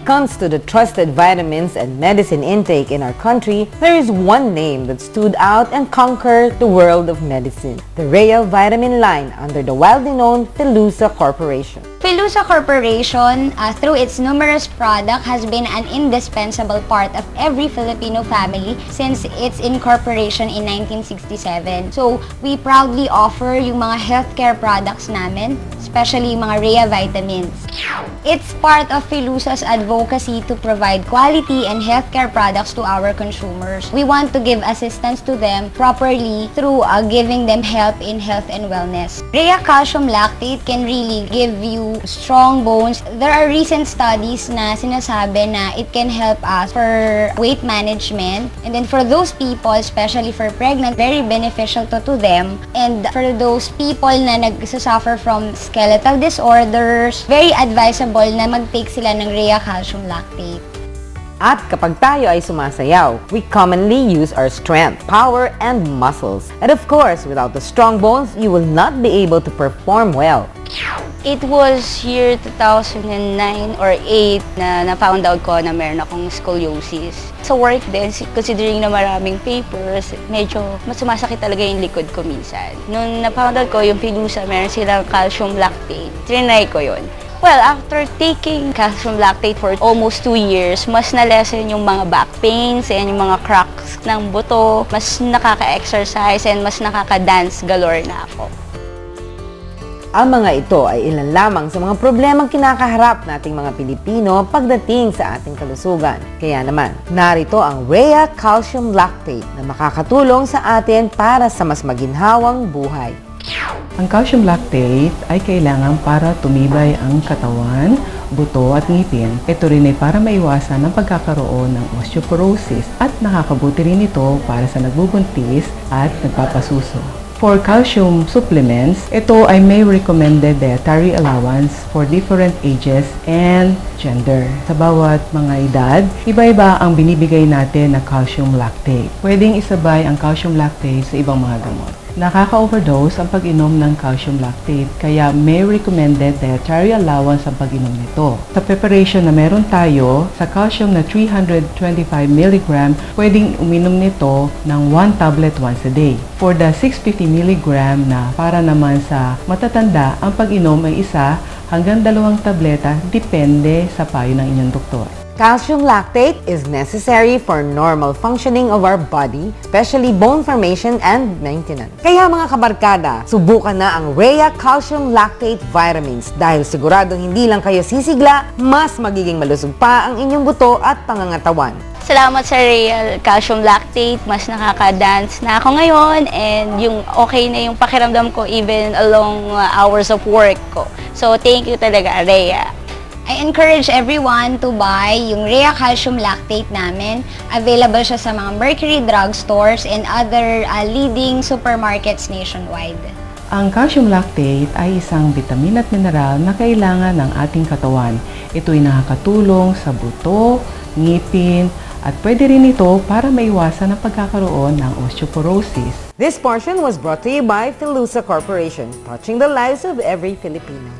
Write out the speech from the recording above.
comes to the trusted vitamins and medicine intake in our country, there is one name that stood out and conquered the world of medicine, the Rhea vitamin line under the widely known Philusa Corporation. Philusa Corporation, through its numerous products, has been an indispensable part of every Filipino family since its incorporation in 1967. So, we proudly offer yung mga healthcare products namin, especially yung mga Rhea vitamins. It's part of Philusa's advocacy to provide quality and healthcare products to our consumers. We want to give assistance to them properly through giving them help in health and wellness. Rhea Calcium Lactate can really give you strong bones. There are recent studies na sinasabi na it can help us for weight management. And then for those people, especially for pregnant, very beneficial to them. And for those people na nagsasuffer from skeletal disorders, very advisable na mag-take sila ng Rhea Calcium Lactate. At kapag tayo ay sumasayaw, we commonly use our strength, power, and muscles. And of course, without the strong bones, you will not be able to perform well. It was year 2009 or 8 na na-found out ko na meron akong scoliosis. Sa work din, considering na maraming papers, medyo mas sumasakit talaga yung likod ko minsan. Nung na-found out ko yung Philusa, meron silang calcium lactate. Trinay ko yun. Well, after taking calcium lactate for almost 2 years, mas na-lessen yung mga back pains and yung mga cracks ng buto. Mas nakaka-exercise and mas nakaka-dance galore na ako. Ang mga ito ay ilan lamang sa mga problemang kinakaharap nating mga Pilipino pagdating sa ating kalusugan. Kaya naman, narito ang Rhea Calcium Lactate na makakatulong sa atin para sa mas maginhawang buhay. Ang calcium lactate ay kailangan para tumibay ang katawan, buto at ngipin. Ito rin ay para maiwasan ang pagkakaroon ng osteoporosis at nakakabuti rin ito para sa nagbubuntis at nagpapasuso. For calcium supplements, ito ay may recommended dietary allowance for different ages and gender. Sa bawat mga edad, iba-iba ang binibigay natin na calcium lactate. Pwedeng isabay ang calcium lactate sa ibang mga gamot. Nakaka-overdose ang pag-inom ng calcium lactate, kaya may recommended dietary allowance ang pag-inom nito. Sa preparation na meron tayo, sa calcium na 325 mg, pwedeng uminom nito ng 1 tablet once a day. For the 650 mg na para naman sa matatanda, ang pag-inom ay 1 hanggang 2 tableta, depende sa payo ng inyong doktor. Calcium lactate is necessary for normal functioning of our body, especially bone formation and maintenance. Kaya mga kabarkada, subukan na ang Rhea Calcium Lactate Vitamins dahil siguradong hindi lang kayo sisigla, mas magiging malusog pa ang inyong buto at pangangatawan. Salamat sa Rhea Calcium Lactate, mas nakaka-dance na ako ngayon and yung okay na yung pakiramdam ko even along hours of work ko. So thank you talaga, Rhea. I encourage everyone to buy yung Rhea Calcium Lactate namin. Available siya sa mga Mercury drugstores and other leading supermarkets nationwide. Ang calcium lactate ay isang bitamin at mineral na kailangan ng ating katawan. Ito ay nakakatulong sa buto, ngipin, at pwede rin ito para maiwasan ang pagkakaroon ng osteoporosis. This portion was brought to you by Philusa Corporation, touching the lives of every Filipino.